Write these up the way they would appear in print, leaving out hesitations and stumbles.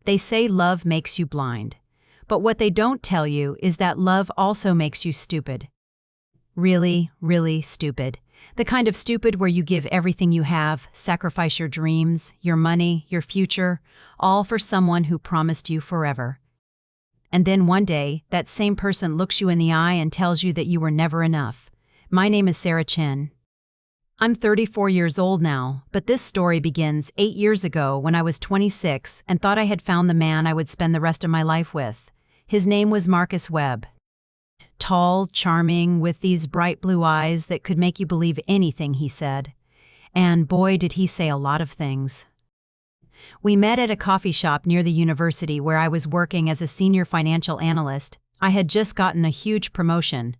They say love makes you blind. But what they don't tell you is that love also makes you stupid. Really, really stupid. The kind of stupid where you give everything you have, sacrifice your dreams, your money, your future, all for someone who promised you forever. And then one day, that same person looks you in the eye and tells you that you were never enough. My name is Sarah Chin. I'm 34 years old now, but this story begins 8 years ago when I was 26 and thought I had found the man I would spend the rest of my life with. His name was Marcus Webb. Tall, charming, with these bright blue eyes that could make you believe anything he said. And boy, did he say a lot of things. We met at a coffee shop near the university where I was working as a senior financial analyst. I had just gotten a huge promotion.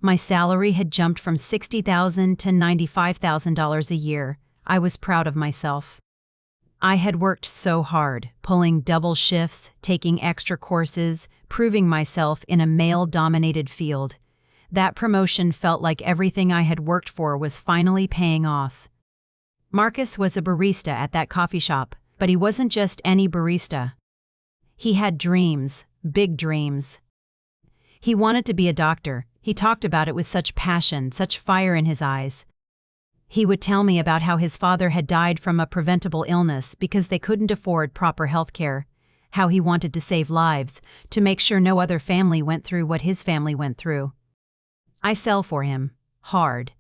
My salary had jumped from $60,000 to $95,000 a year. I was proud of myself. I had worked so hard, pulling double shifts, taking extra courses, proving myself in a male-dominated field. That promotion felt like everything I had worked for was finally paying off. Marcus was a barista at that coffee shop, but he wasn't just any barista. He had dreams, big dreams. He wanted to be a doctor. He talked about it with such passion, such fire in his eyes. He would tell me about how his father had died from a preventable illness because they couldn't afford proper health care, how he wanted to save lives, to make sure no other family went through what his family went through. I fell for him, hard.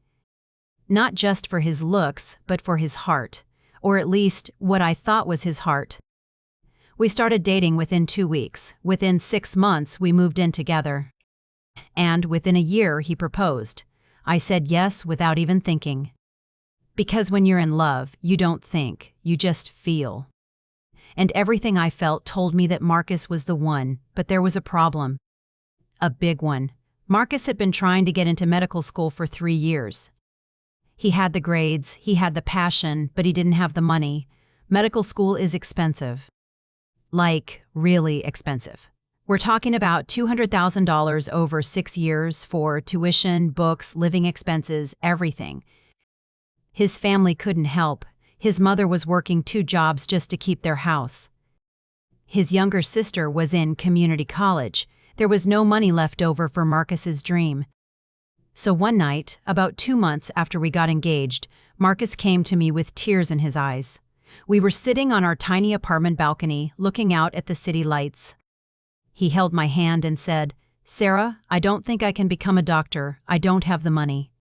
Not just for his looks, but for his heart, or at least what I thought was his heart. We started dating within 2 weeks. Within 6 months, we moved in together. And within a year, he proposed. I said yes without even thinking. Because when you're in love, you don't think, you just feel. And everything I felt told me that Marcus was the one, but there was a problem. A big one. Marcus had been trying to get into medical school for 3 years. He had the grades, he had the passion, but he didn't have the money. Medical school is expensive. Like, really expensive. We're talking about $200,000 over 6 years for tuition, books, living expenses, everything. His family couldn't help. His mother was working 2 jobs just to keep their house. His younger sister was in community college. There was no money left over for Marcus's dream. So one night, about 2 months after we got engaged, Marcus came to me with tears in his eyes. We were sitting on our tiny apartment balcony, looking out at the city lights. He held my hand and said, "Sarah, I don't think I can become a doctor. I don't have the money.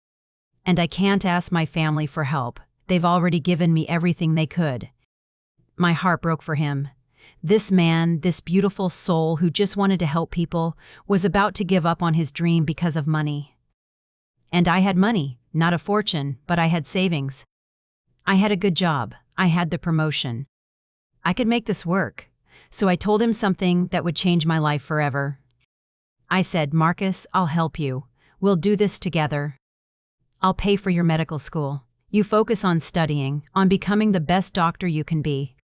And I can't ask my family for help. They've already given me everything they could." My heart broke for him. This man, this beautiful soul who just wanted to help people, was about to give up on his dream because of money. And I had money, not a fortune, but I had savings. I had a good job. I had the promotion. I could make this work. So I told him something that would change my life forever. I said, "Marcus, I'll help you. We'll do this together. I'll pay for your medical school. You focus on studying, on becoming the best doctor you can be.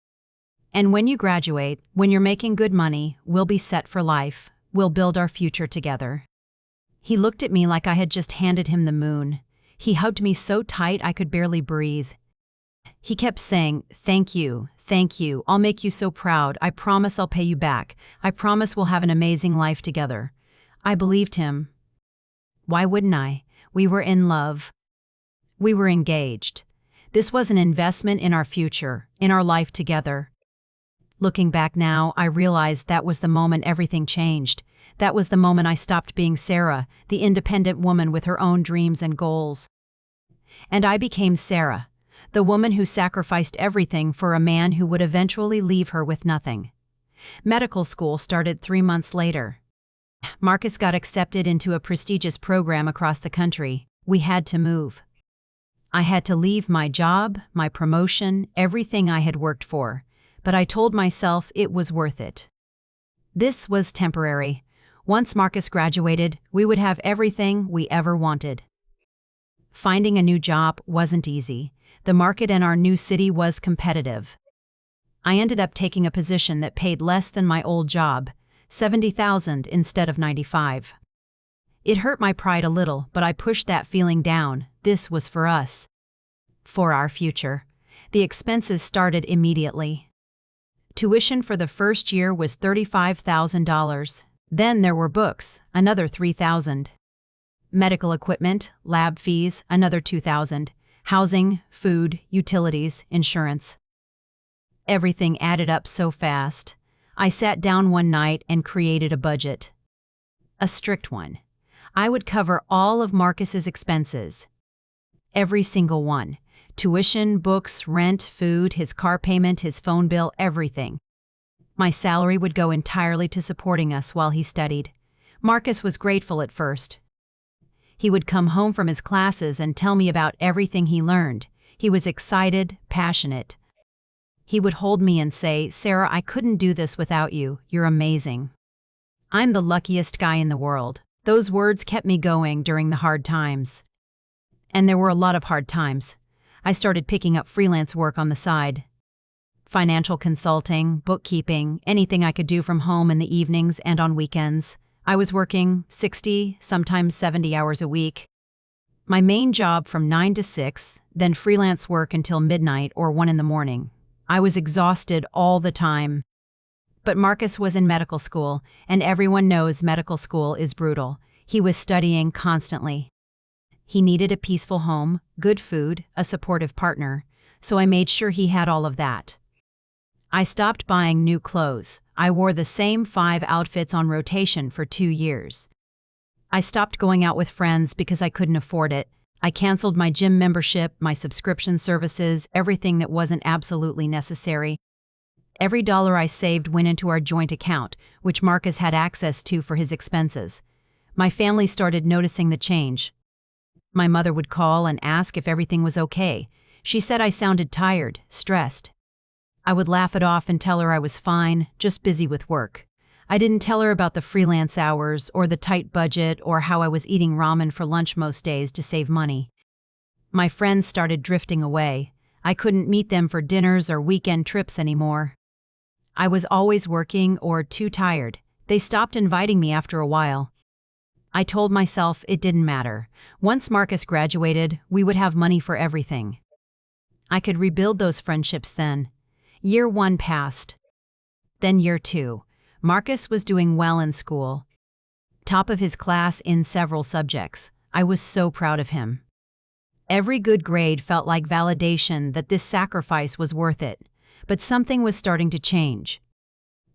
And when you graduate, when you're making good money, we'll be set for life. We'll build our future together." He looked at me like I had just handed him the moon. He hugged me so tight I could barely breathe. He kept saying, thank you, I'll make you so proud, I promise I'll pay you back, I promise we'll have an amazing life together." I believed him. Why wouldn't I? We were in love. We were engaged. This was an investment in our future, in our life together. Looking back now, I realized that was the moment everything changed. That was the moment I stopped being Sarah, the independent woman with her own dreams and goals. And I became Sarah, the woman who sacrificed everything for a man who would eventually leave her with nothing. Medical school started 3 months later. Marcus got accepted into a prestigious program across the country. We had to move. I had to leave my job, my promotion, everything I had worked for, but I told myself it was worth it. This was temporary. Once Marcus graduated, we would have everything we ever wanted. Finding a new job wasn't easy. The market in our new city was competitive. I ended up taking a position that paid less than my old job, $70,000 instead of $95,000. It hurt my pride a little, but I pushed that feeling down. This was for us. For our future. The expenses started immediately. Tuition for the first year was $35,000. Then there were books, another $3,000. Medical equipment, lab fees, another $2,000. Housing, food, utilities, insurance. Everything added up so fast. I sat down one night and created a budget. A strict one. I would cover all of Marcus's expenses. Every single one. Tuition, books, rent, food, his car payment, his phone bill, everything. My salary would go entirely to supporting us while he studied. Marcus was grateful at first. He would come home from his classes and tell me about everything he learned. He was excited, passionate. He would hold me and say, "Sarah, I couldn't do this without you. You're amazing. I'm the luckiest guy in the world." Those words kept me going during the hard times. And there were a lot of hard times. I started picking up freelance work on the side. Financial consulting, bookkeeping, anything I could do from home in the evenings and on weekends. I was working 60, sometimes 70 hours a week. My main job from 9 to 6, then freelance work until midnight or 1 in the morning. I was exhausted all the time. But Marcus was in medical school, and everyone knows medical school is brutal. He was studying constantly. He needed a peaceful home, good food, a supportive partner, so I made sure he had all of that. I stopped buying new clothes. I wore the same 5 outfits on rotation for 2 years. I stopped going out with friends because I couldn't afford it. I canceled my gym membership, my subscription services, everything that wasn't absolutely necessary. Every dollar I saved went into our joint account, which Marcus had access to for his expenses. My family started noticing the change. My mother would call and ask if everything was okay. She said I sounded tired, stressed. I would laugh it off and tell her I was fine, just busy with work. I didn't tell her about the freelance hours or the tight budget or how I was eating ramen for lunch most days to save money. My friends started drifting away. I couldn't meet them for dinners or weekend trips anymore. I was always working or too tired. They stopped inviting me after a while. I told myself it didn't matter. Once Marcus graduated, we would have money for everything. I could rebuild those friendships then. Year 1 passed. Then year 2. Marcus was doing well in school. Top of his class in several subjects. I was so proud of him. Every good grade felt like validation that this sacrifice was worth it. But something was starting to change.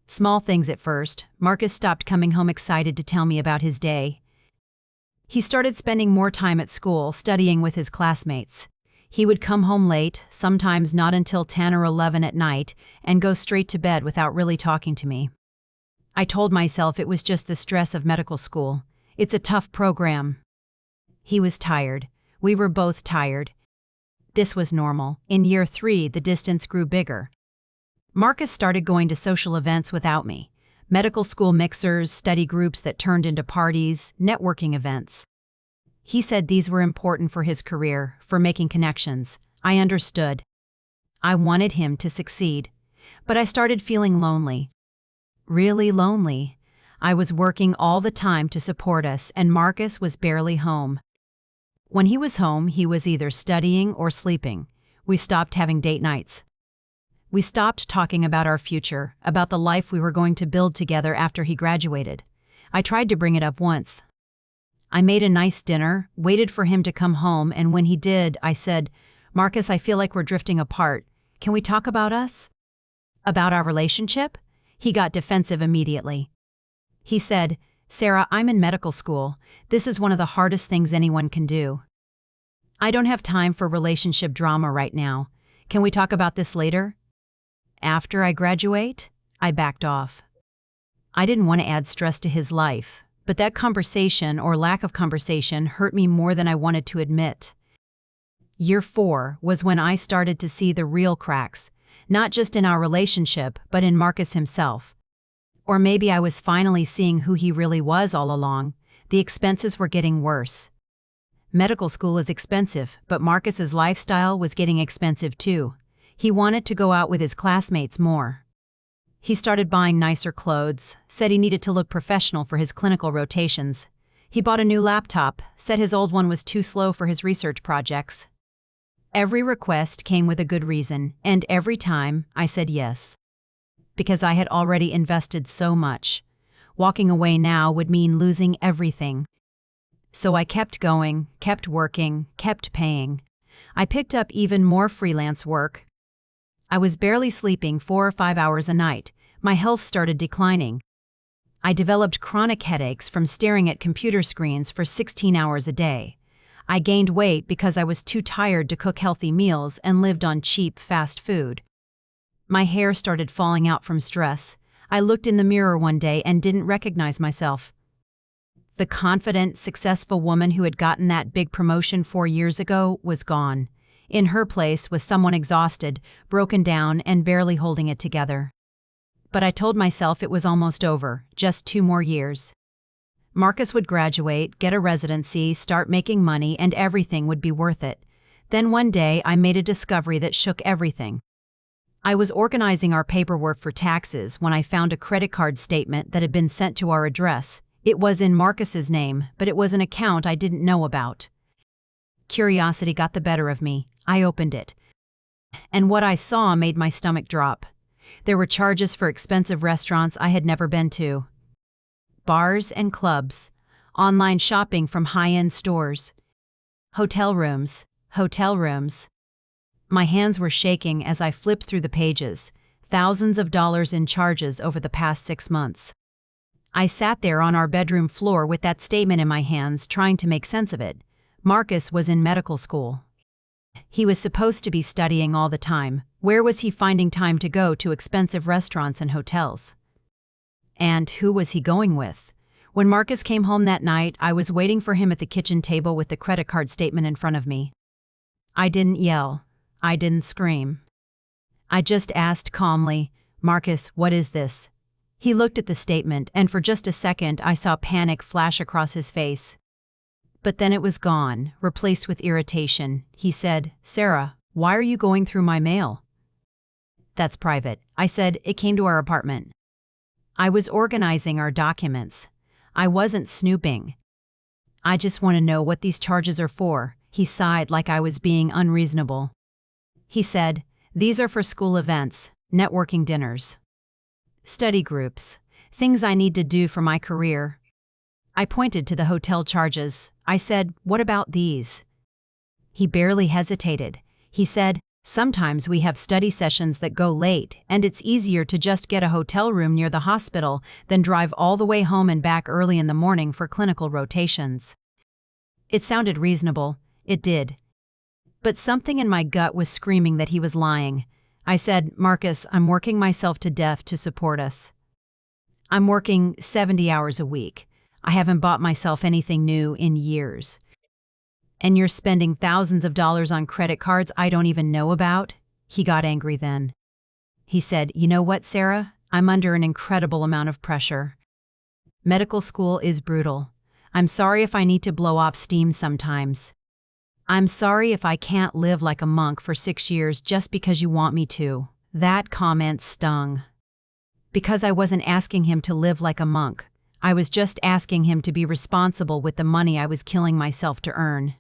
Small things at first. Marcus stopped coming home excited to tell me about his day. He started spending more time at school, studying with his classmates. He would come home late, sometimes not until 10 or 11 at night, and go straight to bed without really talking to me. I told myself it was just the stress of medical school. It's a tough program. He was tired. We were both tired. This was normal. In year 3, the distance grew bigger. Marcus started going to social events without me. Medical school mixers, study groups that turned into parties, networking events. He said these were important for his career, for making connections. I understood. I wanted him to succeed. But I started feeling lonely. Really lonely. I was working all the time to support us, and Marcus was barely home. When he was home, he was either studying or sleeping. We stopped having date nights. We stopped talking about our future, about the life we were going to build together after he graduated. I tried to bring it up once. I made a nice dinner, waited for him to come home, and when he did, I said, "Marcus, I feel like we're drifting apart. Can we talk about us? About our relationship?" He got defensive immediately. He said, "Sarah, I'm in medical school. This is one of the hardest things anyone can do. I don't have time for relationship drama right now. Can we talk about this later? After I graduate?" I backed off. I didn't want to add stress to his life, but that conversation or lack of conversation hurt me more than I wanted to admit. Year 4 was when I started to see the real cracks, not just in our relationship, but in Marcus himself. Or maybe I was finally seeing who he really was all along. The expenses were getting worse. Medical school is expensive, but Marcus's lifestyle was getting expensive too. He wanted to go out with his classmates more. He started buying nicer clothes, said he needed to look professional for his clinical rotations. He bought a new laptop, said his old one was too slow for his research projects. Every request came with a good reason, and every time I said yes. because I had already invested so much. Walking away now would mean losing everything. So I kept going, kept working, kept paying. I picked up even more freelance work. I was barely sleeping 4 or 5 hours a night. My health started declining. I developed chronic headaches from staring at computer screens for 16 hours a day. I gained weight because I was too tired to cook healthy meals and lived on cheap, fast food. My hair started falling out from stress. I looked in the mirror one day and didn't recognize myself. The confident, successful woman who had gotten that big promotion 4 years ago was gone. In her place was someone exhausted, broken down, and barely holding it together. But I told myself it was almost over, just 2 more years. Marcus would graduate, get a residency, start making money, and everything would be worth it. Then one day I made a discovery that shook everything. I was organizing our paperwork for taxes when I found a credit card statement that had been sent to our address. It was in Marcus's name, but it was an account I didn't know about. Curiosity got the better of me. I opened it. And what I saw made my stomach drop. There were charges for expensive restaurants I had never been to. Bars and clubs. Online shopping from high-end stores. Hotel rooms. My hands were shaking as I flipped through the pages. Thousands of dollars in charges over the past 6 months. I sat there on our bedroom floor with that statement in my hands, trying to make sense of it. Marcus was in medical school. He was supposed to be studying all the time. Where was he finding time to go to expensive restaurants and hotels? And who was he going with? When Marcus came home that night, I was waiting for him at the kitchen table with the credit card statement in front of me. I didn't yell. I didn't scream. I just asked calmly, "Marcus, what is this?" He looked at the statement, and for just a second I saw panic flash across his face. But then it was gone, replaced with irritation. He said, "Sarah, why are you going through my mail?" "That's private," I said. "It came to our apartment." I was organizing our documents. I wasn't snooping. "I just want to know what these charges are for." He sighed like I was being unreasonable. He said, "These are for school events, networking dinners, study groups, things I need to do for my career." I pointed to the hotel charges. I said, "What about these?" He barely hesitated. He said, "Sometimes we have study sessions that go late, and it's easier to just get a hotel room near the hospital than drive all the way home and back early in the morning for clinical rotations." It sounded reasonable. It did. But something in my gut was screaming that he was lying. I said, "Marcus, I'm working myself to death to support us. I'm working 70 hours a week. I haven't bought myself anything new in years. And you're spending thousands of dollars on credit cards I don't even know about?" He got angry then. He said, "You know what, Sarah? I'm under an incredible amount of pressure. Medical school is brutal. I'm sorry if I need to blow off steam sometimes. I'm sorry if I can't live like a monk for 6 years just because you want me to." That comment stung. Because I wasn't asking him to live like a monk. I was just asking him to be responsible with the money I was killing myself to earn.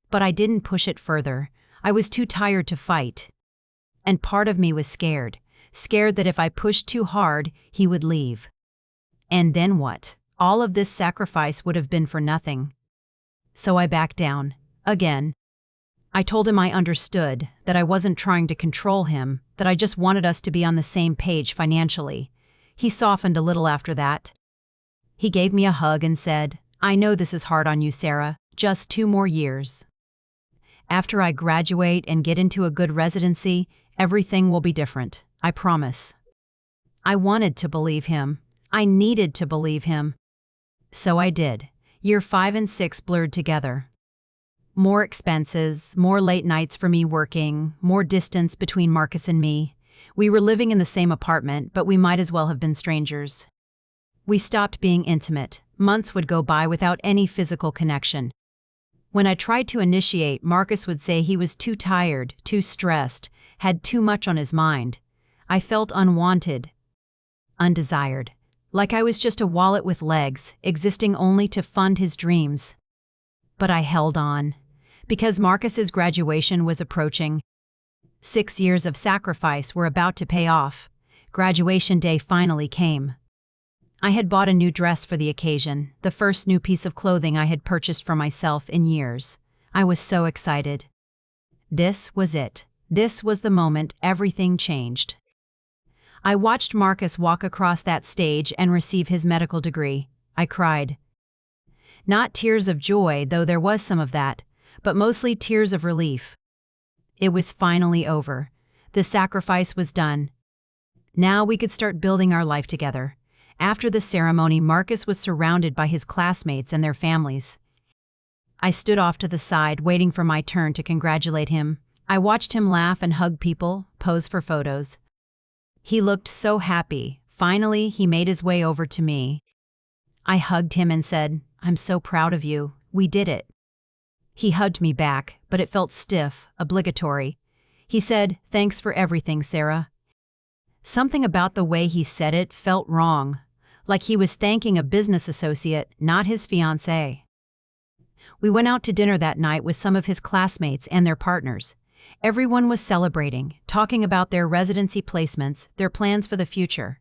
But I didn't push it further. I was too tired to fight. And part of me was scared that if I pushed too hard, he would leave. And then what? All of this sacrifice would have been for nothing. So I backed down. Again. I told him I understood, that I wasn't trying to control him, that I just wanted us to be on the same page financially. He softened a little after that. He gave me a hug and said, "I know this is hard on you, Sarah. Just 2 more years. After I graduate and get into a good residency, everything will be different. I promise." I wanted to believe him. I needed to believe him. So I did. Year 5 and 6 blurred together. More expenses, more late nights for me working, more distance between Marcus and me. We were living in the same apartment, but we might as well have been strangers. We stopped being intimate. Months would go by without any physical connection. When I tried to initiate, Marcus would say he was too tired, too stressed, had too much on his mind. I felt unwanted, undesired, like I was just a wallet with legs, existing only to fund his dreams. But I held on. Because Marcus's graduation was approaching. 6 years of sacrifice were about to pay off. Graduation day finally came. I had bought a new dress for the occasion, the first new piece of clothing I had purchased for myself in years. I was so excited. This was it. This was the moment everything changed. I watched Marcus walk across that stage and receive his medical degree. I cried. Not tears of joy, though there was some of that, but mostly tears of relief. It was finally over. The sacrifice was done. Now we could start building our life together. After the ceremony, Marcus was surrounded by his classmates and their families. I stood off to the side, waiting for my turn to congratulate him. I watched him laugh and hug people, pose for photos. He looked so happy. Finally, he made his way over to me. I hugged him and said, "I'm so proud of you. We did it." He hugged me back, but it felt stiff, obligatory. He said, "Thanks for everything, Sarah." Something about the way he said it felt wrong, like he was thanking a business associate, not his fiancée. We went out to dinner that night with some of his classmates and their partners. Everyone was celebrating, talking about their residency placements, their plans for the future.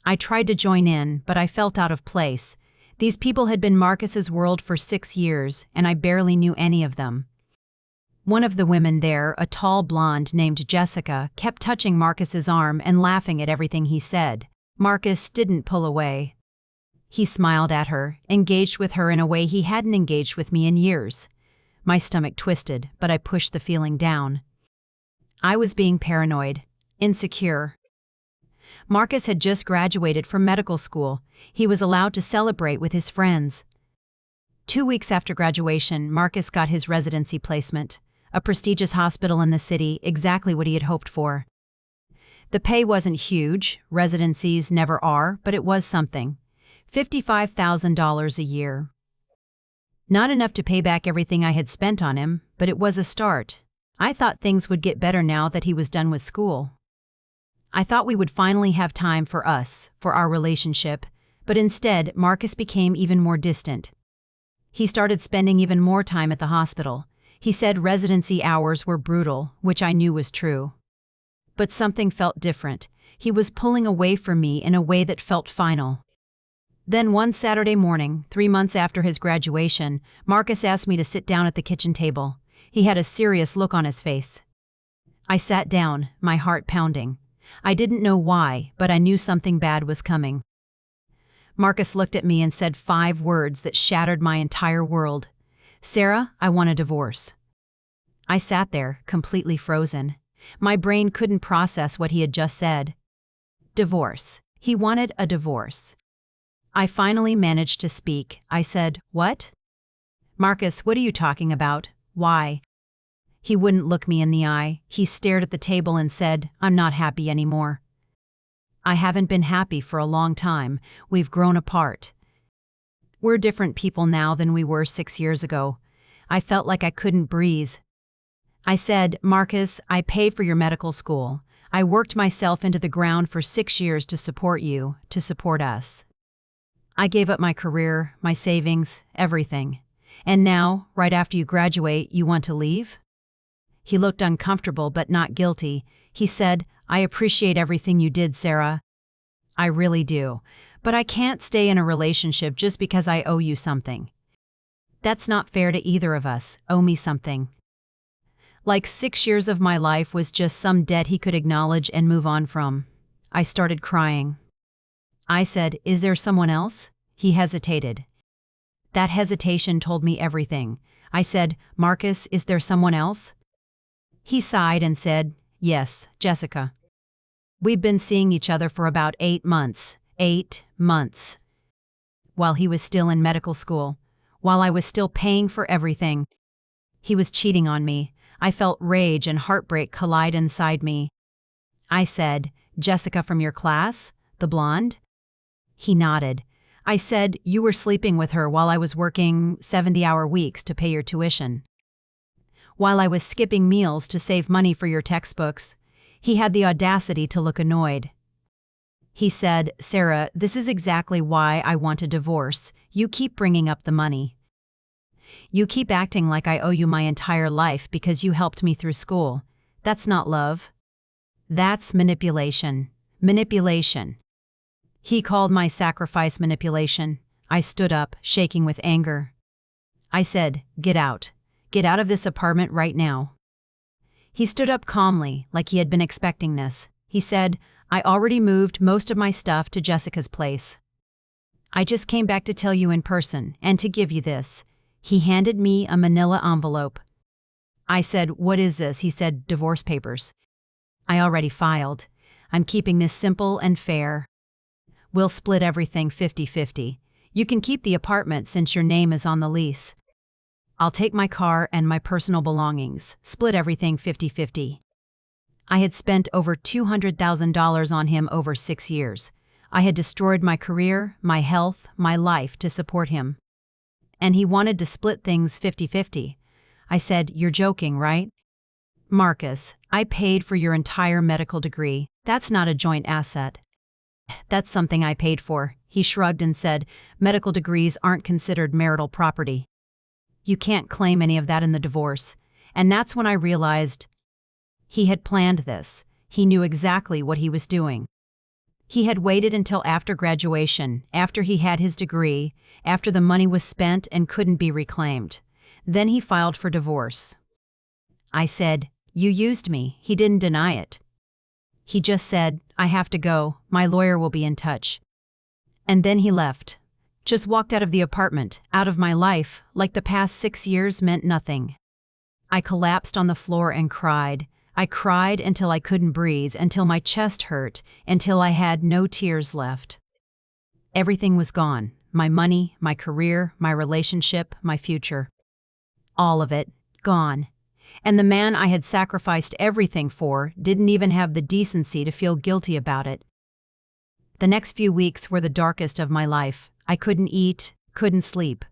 I tried to join in, but I felt out of place. These people had been Marcus's world for 6 years, and I barely knew any of them. One of the women there, a tall blonde named Jessica, kept touching Marcus's arm and laughing at everything he said. Marcus didn't pull away. He smiled at her, engaged with her in a way he hadn't engaged with me in years. My stomach twisted, but I pushed the feeling down. I was being paranoid, insecure. Marcus had just graduated from medical school. He was allowed to celebrate with his friends. 2 weeks after graduation, Marcus got his residency placement. A prestigious hospital in the city, exactly what he had hoped for. The pay wasn't huge, residencies never are, but it was something. $55,000 a year. Not enough to pay back everything I had spent on him, but it was a start. I thought things would get better now that he was done with school. I thought we would finally have time for us, for our relationship, but instead, Marcus became even more distant. He started spending even more time at the hospital. He said residency hours were brutal, which I knew was true. But something felt different. He was pulling away from me in a way that felt final. Then one Saturday morning, 3 months after his graduation, Marcus asked me to sit down at the kitchen table. He had a serious look on his face. I sat down, my heart pounding. I didn't know why, but I knew something bad was coming. Marcus looked at me and said 5 words that shattered my entire world. "Sarah, I want a divorce." I sat there, completely frozen. My brain couldn't process what he had just said. Divorce. He wanted a divorce. I finally managed to speak. I said, "What?" "Marcus, what are you talking about? Why?" He wouldn't look me in the eye. He stared at the table and said, "I'm not happy anymore." I haven't been happy for a long time. We've grown apart. We're different people now than we were 6 years ago. I felt like I couldn't breathe. I said, "Marcus, I paid for your medical school. I worked myself into the ground for 6 years to support you, to support us. I gave up my career, my savings, everything. And now, right after you graduate, you want to leave?" He looked uncomfortable but not guilty. He said, "I appreciate everything you did, Sarah. I really do. But I can't stay in a relationship just because I owe you something. That's not fair to either of us. Owe me something." Like 6 years of my life was just some debt he could acknowledge and move on from. I started crying. I said, "Is there someone else?" He hesitated. That hesitation told me everything. I said, "Marcus, is there someone else?" He sighed and said, "Yes, Jessica. We've been seeing each other for about 8 months. 8 months. While he was still in medical school. While I was still paying for everything. He was cheating on me. I felt rage and heartbreak collide inside me. I said, "Jessica from your class? The blonde?" He nodded. I said, "You were sleeping with her while I was working 70-hour weeks to pay your tuition. While I was skipping meals to save money for your textbooks." He had the audacity to look annoyed. He said, "Sarah, this is exactly why I want a divorce. You keep bringing up the money. You keep acting like I owe you my entire life because you helped me through school. That's not love. That's manipulation. Manipulation. He called my sacrifice manipulation. I stood up, shaking with anger. I said, "Get out. Get out of this apartment right now." He stood up calmly, like he had been expecting this. He said, "I already moved most of my stuff to Jessica's place. I just came back to tell you in person, and to give you this." He handed me a manila envelope. I said, "What is this?" He said, "Divorce papers. I already filed. I'm keeping this simple and fair. We'll split everything 50-50. You can keep the apartment since your name is on the lease. I'll take my car and my personal belongings, split everything 50-50. I had spent over $200,000 on him over 6 years. I had destroyed my career, my health, my life to support him. And he wanted to split things 50-50. I said, "You're joking, right?" "Marcus, I paid for your entire medical degree. That's not a joint asset." "That's something I paid for." He shrugged and said, "Medical degrees aren't considered marital property. You can't claim any of that in the divorce." And that's when I realized he had planned this. He knew exactly what he was doing. He had waited until after graduation, after he had his degree, after the money was spent and couldn't be reclaimed. Then he filed for divorce. I said, "You used me." He didn't deny it. He just said, "I have to go. My lawyer will be in touch." And then he left. Just walked out of the apartment, out of my life, like the past 6 years meant nothing. I collapsed on the floor and cried. I cried until I couldn't breathe, until my chest hurt, until I had no tears left. Everything was gone. My money, my career, my relationship, my future. All of it, gone. And the man I had sacrificed everything for didn't even have the decency to feel guilty about it. The next few weeks were the darkest of my life. I couldn't eat, couldn't sleep.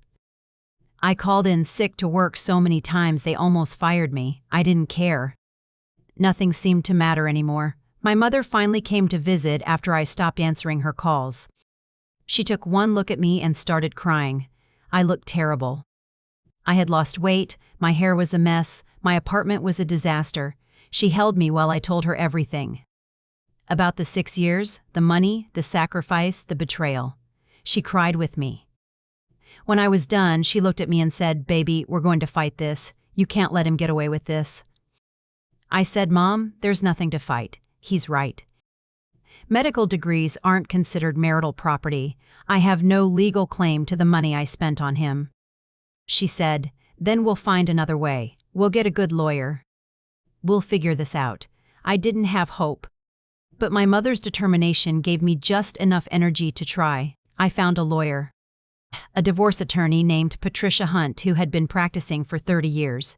I called in sick to work so many times they almost fired me. I didn't care. Nothing seemed to matter anymore. My mother finally came to visit after I stopped answering her calls. She took one look at me and started crying. I looked terrible. I had lost weight, my hair was a mess, my apartment was a disaster. She held me while I told her everything. About the 6 years, the money, the sacrifice, the betrayal. She cried with me. When I was done, she looked at me and said, "Baby, we're going to fight this. You can't let him get away with this." I said, "Mom, there's nothing to fight. He's right. Medical degrees aren't considered marital property. I have no legal claim to the money I spent on him." She said, "Then we'll find another way. We'll get a good lawyer. We'll figure this out." I didn't have hope. But my mother's determination gave me just enough energy to try. I found a lawyer. A divorce attorney named Patricia Hunt who had been practicing for 30 years.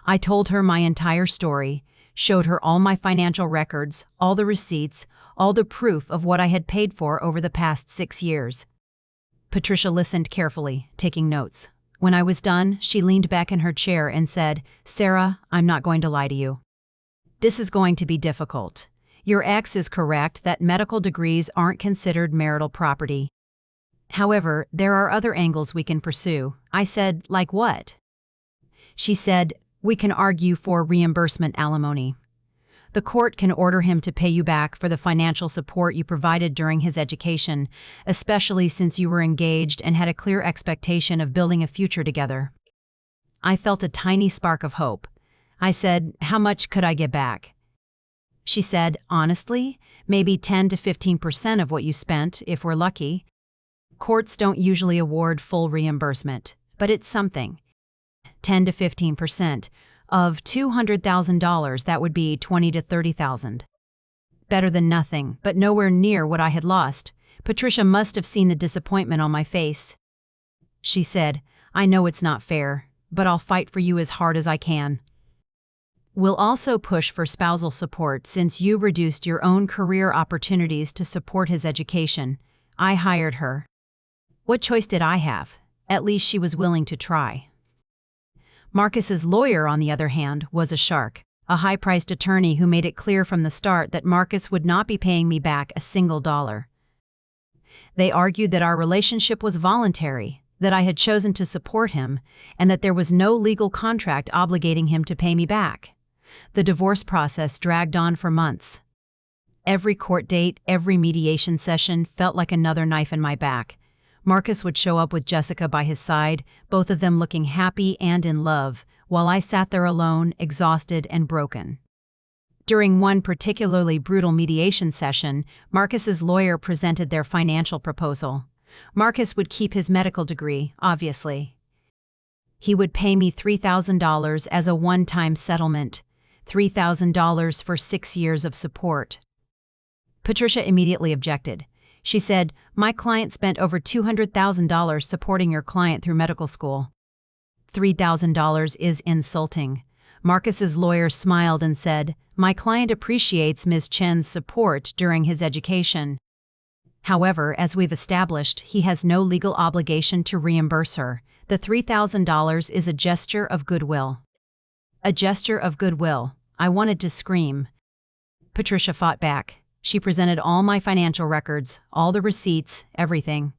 I told her my entire story, showed her all my financial records, all the receipts, all the proof of what I had paid for over the past 6 years. Patricia listened carefully, taking notes. When I was done, she leaned back in her chair and said, "Sarah, I'm not going to lie to you. This is going to be difficult. Your ex is correct that medical degrees aren't considered marital property. However, there are other angles we can pursue." I said, "Like what?" She said, "We can argue for reimbursement alimony. The court can order him to pay you back for the financial support you provided during his education, especially since you were engaged and had a clear expectation of building a future together." I felt a tiny spark of hope. I said, "How much could I get back?" She said, "Honestly, maybe 10 to 15% of what you spent, if we're lucky. Courts don't usually award full reimbursement, but it's something. 10 to 15%. Of $200,000, that would be $20,000 to $30,000. Better than nothing, but nowhere near what I had lost. Patricia must have seen the disappointment on my face. She said, "I know it's not fair, but I'll fight for you as hard as I can. We'll also push for spousal support since you reduced your own career opportunities to support his education." I hired her. What choice did I have? At least she was willing to try. Marcus's lawyer, on the other hand, was a shark, a high-priced attorney who made it clear from the start that Marcus would not be paying me back a single dollar. They argued that our relationship was voluntary, that I had chosen to support him, and that there was no legal contract obligating him to pay me back. The divorce process dragged on for months. Every court date, every mediation session felt like another knife in my back. Marcus would show up with Jessica by his side, both of them looking happy and in love, while I sat there alone, exhausted and broken. During one particularly brutal mediation session, Marcus's lawyer presented their financial proposal. Marcus would keep his medical degree, obviously. He would pay me $3,000 as a one-time settlement, $3,000 for 6 years of support. Patricia immediately objected. She said, "My client spent over $200,000 supporting your client through medical school. $3,000 is insulting." Marcus's lawyer smiled and said, "My client appreciates Ms. Chen's support during his education. However, as we've established, he has no legal obligation to reimburse her. The $3,000 is a gesture of goodwill." A gesture of goodwill. I wanted to scream. Patricia fought back. She presented all my financial records, all the receipts, everything.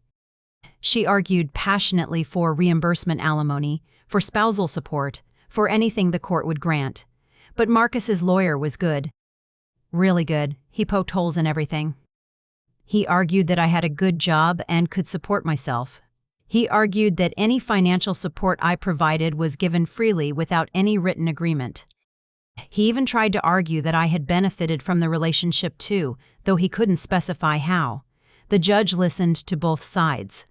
She argued passionately for reimbursement alimony, for spousal support, for anything the court would grant. But Marcus's lawyer was good. Really good. He poked holes in everything. He argued that I had a good job and could support myself. He argued that any financial support I provided was given freely without any written agreement. He even tried to argue that I had benefited from the relationship too, though he couldn't specify how. The judge listened to both sides.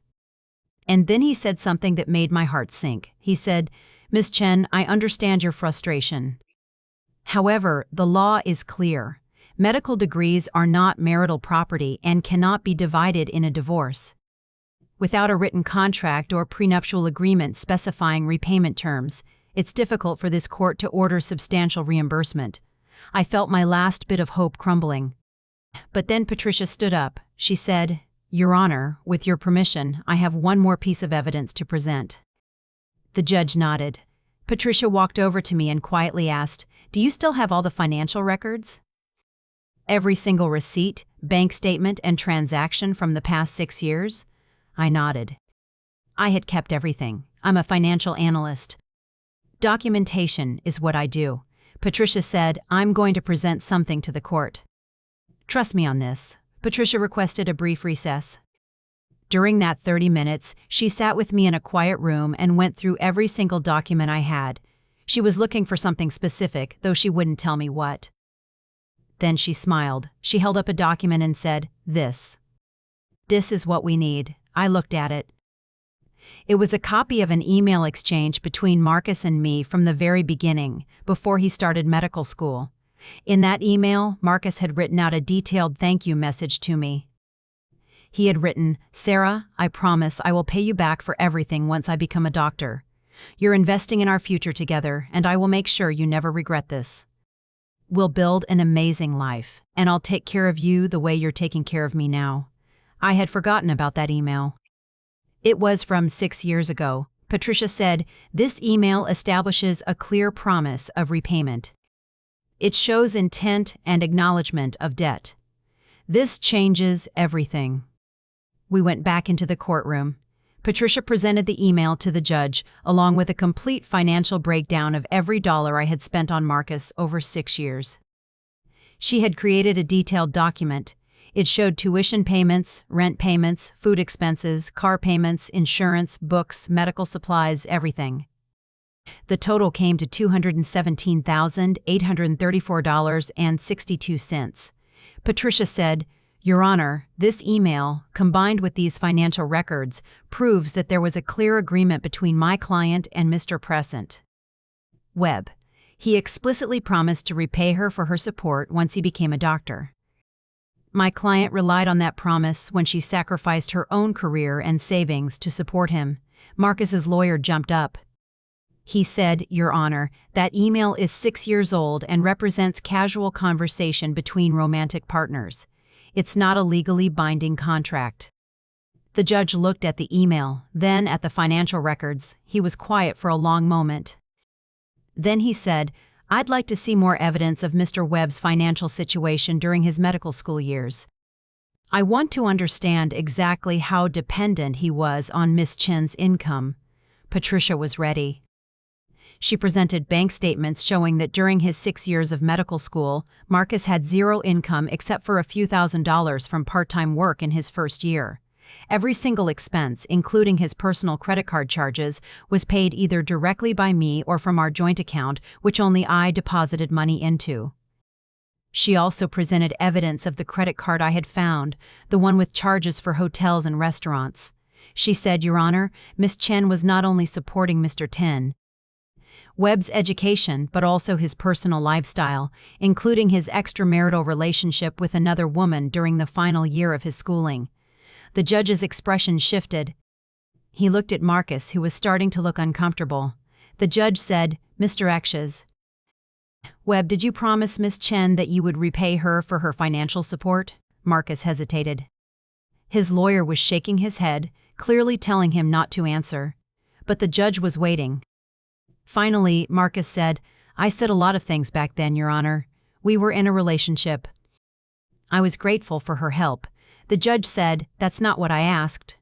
And then he said something that made my heart sink. He said, "Ms. Chen, I understand your frustration. However, the law is clear. Medical degrees are not marital property and cannot be divided in a divorce. Without a written contract or prenuptial agreement specifying repayment terms, it's difficult for this court to order substantial reimbursement." I felt my last bit of hope crumbling. But then Patricia stood up. She said, "Your Honor, with your permission, I have one more piece of evidence to present." The judge nodded. Patricia walked over to me and quietly asked, "Do you still have all the financial records? Every single receipt, bank statement, and transaction from the past 6 years?" I nodded. I had kept everything. I'm a financial analyst. Documentation is what I do. Patricia said, "I'm going to present something to the court. Trust me on this." Patricia requested a brief recess. During that 30 minutes, she sat with me in a quiet room and went through every single document I had. She was looking for something specific, though she wouldn't tell me what. Then she smiled. She held up a document and said, "This is what we need." I looked at it. It was a copy of an email exchange between Marcus and me from the very beginning, before he started medical school. In that email, Marcus had written out a detailed thank you message to me. He had written, "Sarah, I promise I will pay you back for everything once I become a doctor. You're investing in our future together, and I will make sure you never regret this. We'll build an amazing life, and I'll take care of you the way you're taking care of me now." I had forgotten about that email. It was from 6 years ago. Patricia said, "This email establishes a clear promise of repayment. It shows intent and acknowledgement of debt. This changes everything." We went back into the courtroom. Patricia presented the email to the judge, along with a complete financial breakdown of every dollar I had spent on Marcus over 6 years. She had created a detailed document. It showed tuition payments, rent payments, food expenses, car payments, insurance, books, medical supplies, everything. The total came to $217,834.62. Patricia said, "Your Honor, this email, combined with these financial records, proves that there was a clear agreement between my client and Mr. Present Webb. He explicitly promised to repay her for her support once he became a doctor. My client relied on that promise when she sacrificed her own career and savings to support him." Marcus's lawyer jumped up. He said, "Your Honor, that email is 6 years old and represents casual conversation between romantic partners. It's not a legally binding contract." The judge looked at the email, then at the financial records. He was quiet for a long moment. Then he said, "I'd like to see more evidence of Mr. Webb's financial situation during his medical school years. I want to understand exactly how dependent he was on Miss Chen's income." Patricia was ready. She presented bank statements showing that during his 6 years of medical school, Marcus had zero income except for a few $1,000s from part-time work in his first year. Every single expense, including his personal credit card charges, was paid either directly by me or from our joint account, which only I deposited money into. She also presented evidence of the credit card I had found, the one with charges for hotels and restaurants. She said, "Your Honor, Miss Chen was not only supporting Mr. Webb's education, but also his personal lifestyle, including his extramarital relationship with another woman during the final year of his schooling." The judge's expression shifted. He looked at Marcus, who was starting to look uncomfortable. The judge said, "Mr. Webb, did you promise Miss Chen that you would repay her for her financial support?" Marcus hesitated. His lawyer was shaking his head, clearly telling him not to answer. But the judge was waiting. Finally, Marcus said, "I said a lot of things back then, Your Honor. We were in a relationship. I was grateful for her help." The judge said, "That's not what I asked."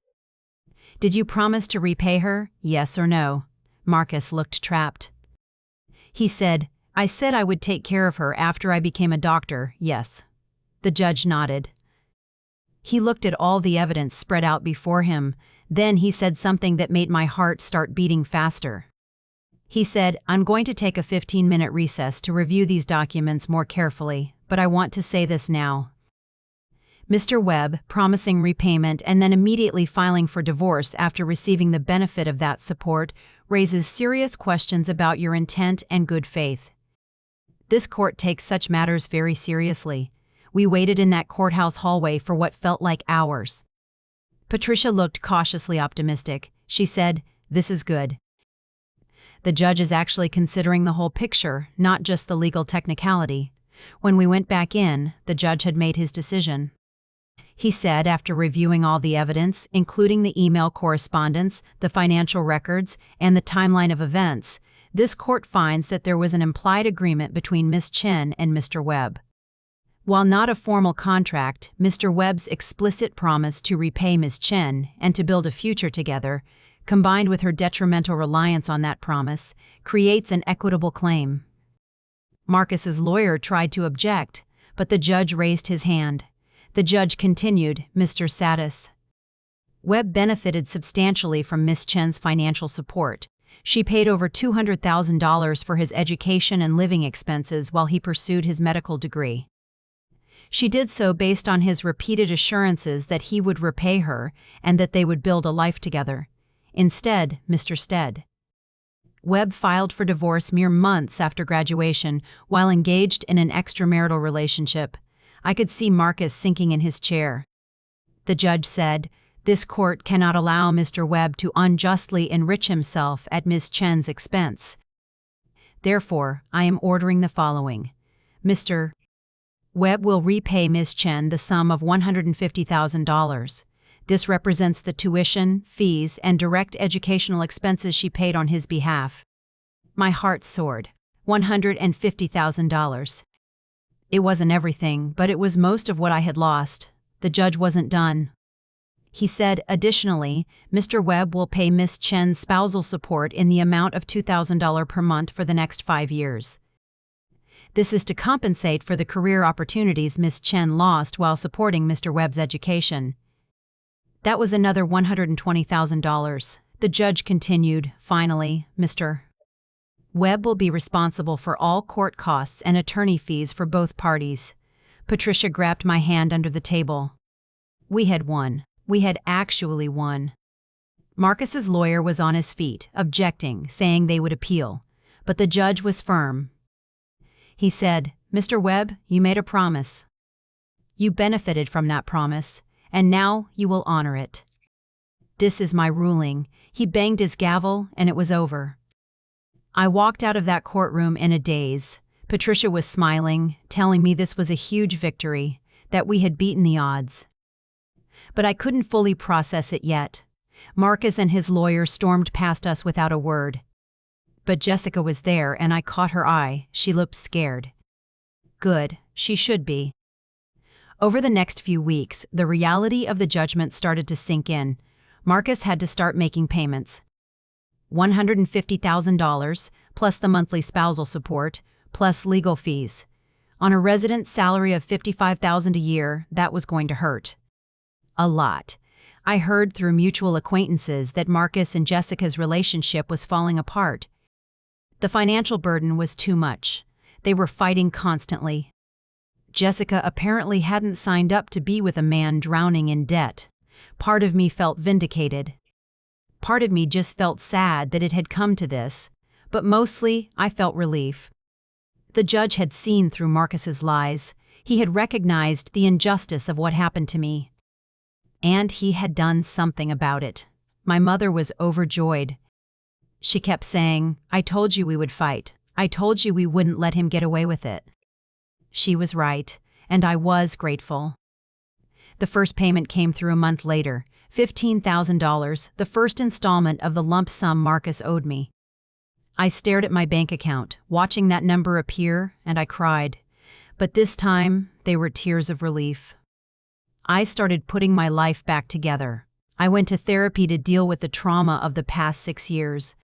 "Did you promise to repay her, yes or no?" Marcus looked trapped. He said, "I said I would take care of her after I became a doctor, yes." The judge nodded. He looked at all the evidence spread out before him. Then he said something that made my heart start beating faster. He said, "I'm going to take a 15-minute recess to review these documents more carefully, but I want to say this now. Mr. Webb promising repayment and then immediately filing for divorce after receiving the benefit of that support raises serious questions about your intent and good faith. This court takes such matters very seriously. We waited in that courthouse hallway for what felt like hours." Patricia looked cautiously optimistic. She said, "This is good. The judge is actually considering the whole picture, not just the legal technicality." When we went back in, the judge had made his decision. He said, after reviewing all the evidence, including the email correspondence, the financial records, and the timeline of events, this court finds that there was an implied agreement between Miss Chen and Mr. Webb. While not a formal contract, Mr. Webb's explicit promise to repay Miss Chen and to build a future together, combined with her detrimental reliance on that promise, creates an equitable claim. Marcus's lawyer tried to object, but the judge raised his hand. The judge continued, "Mr. Webb benefited substantially from Miss Chen's financial support. She paid over $200,000 for his education and living expenses while he pursued his medical degree. She did so based on his repeated assurances that he would repay her and that they would build a life together. Instead, Mr. Webb filed for divorce mere months after graduation while engaged in an extramarital relationship. I could see Marcus sinking in his chair. The judge said, "This court cannot allow Mr. Webb to unjustly enrich himself at Miss Chen's expense. Therefore, I am ordering the following. Mr. Webb will repay Miss Chen the sum of $150,000. This represents the tuition, fees, and direct educational expenses she paid on his behalf." My heart soared. $150,000. It wasn't everything, but it was most of what I had lost. The judge wasn't done. He said, "Additionally, Mr. Webb will pay Miss Chen's spousal support in the amount of $2,000 per month for the next 5 years. This is to compensate for the career opportunities Miss Chen lost while supporting Mr. Webb's education." That was another $120,000. The judge continued, "Finally, Mr. Webb will be responsible for all court costs and attorney fees for both parties." Patricia grabbed my hand under the table. We had won. We had actually won. Marcus's lawyer was on his feet, objecting, saying they would appeal. But the judge was firm. He said, "Mr. Webb, you made a promise. You benefited from that promise, and now you will honor it. This is my ruling." He banged his gavel, and it was over. I walked out of that courtroom in a daze. Patricia was smiling, telling me this was a huge victory, that we had beaten the odds. But I couldn't fully process it yet. Marcus and his lawyer stormed past us without a word. But Jessica was there, and I caught her eye. She looked scared. Good, she should be. Over the next few weeks, the reality of the judgment started to sink in. Marcus had to start making payments. $150,000, plus the monthly spousal support, plus legal fees. On a resident salary of $55,000 a year, that was going to hurt. A lot. I heard through mutual acquaintances that Marcus and Jessica's relationship was falling apart. The financial burden was too much. They were fighting constantly. Jessica apparently hadn't signed up to be with a man drowning in debt. Part of me felt vindicated. Part of me just felt sad that it had come to this, but mostly I felt relief. The judge had seen through Marcus's lies. He had recognized the injustice of what happened to me. And he had done something about it. My mother was overjoyed. She kept saying, "I told you we would fight. I told you we wouldn't let him get away with it." She was right, and I was grateful. The first payment came through a month later, $15,000, the first installment of the lump sum Marcus owed me. I stared at my bank account, watching that number appear, and I cried. But this time, they were tears of relief. I started putting my life back together. I went to therapy to deal with the trauma of the past 6 years.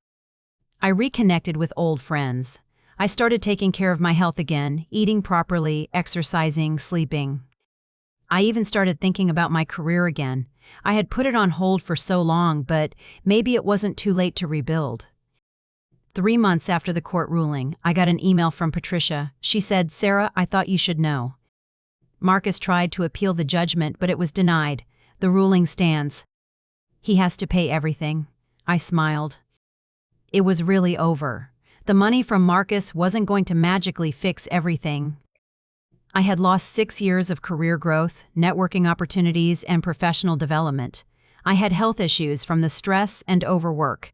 I reconnected with old friends. I started taking care of my health again, eating properly, exercising, sleeping. I even started thinking about my career again. I had put it on hold for so long, but maybe it wasn't too late to rebuild. 3 months after the court ruling, I got an email from Patricia. She said, "Sarah, I thought you should know. Marcus tried to appeal the judgment, but it was denied. The ruling stands. He has to pay everything." I smiled. It was really over. The money from Marcus wasn't going to magically fix everything. I had lost 6 years of career growth, networking opportunities, and professional development. I had health issues from the stress and overwork.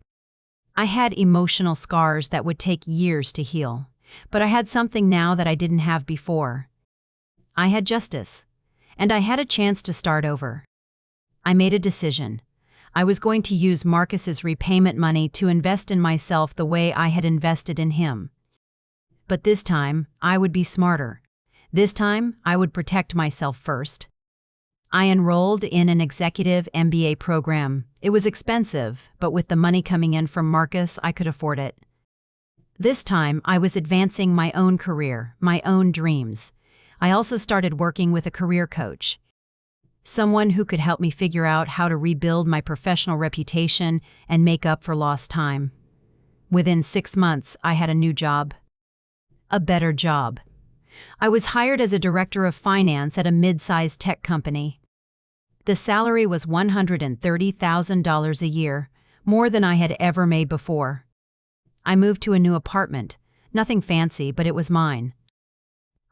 I had emotional scars that would take years to heal. But I had something now that I didn't have before. I had justice. And I had a chance to start over. I made a decision. I was going to use Marcus's repayment money to invest in myself the way I had invested in him. But this time, I would be smarter. This time, I would protect myself first. I enrolled in an executive MBA program. It was expensive, but with the money coming in from Marcus, I could afford it. This time, I was advancing my own career, my own dreams. I also started working with a career coach. Someone who could help me figure out how to rebuild my professional reputation and make up for lost time. Within 6 months, I had a new job. A better job. I was hired as a director of finance at a mid-sized tech company. The salary was $130,000 a year, more than I had ever made before. I moved to a new apartment. Nothing fancy, but it was mine.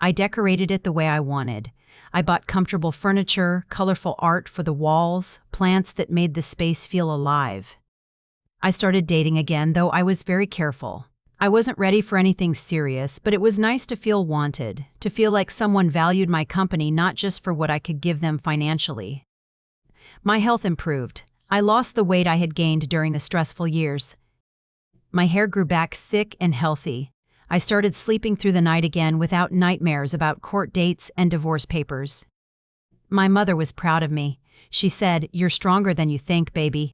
I decorated it the way I wanted. I bought comfortable furniture, colorful art for the walls, plants that made the space feel alive. I started dating again, though I was very careful. I wasn't ready for anything serious, but it was nice to feel wanted, to feel like someone valued my company not just for what I could give them financially. My health improved. I lost the weight I had gained during the stressful years. My hair grew back thick and healthy. I started sleeping through the night again without nightmares about court dates and divorce papers. My mother was proud of me. She said, "You're stronger than you think, baby.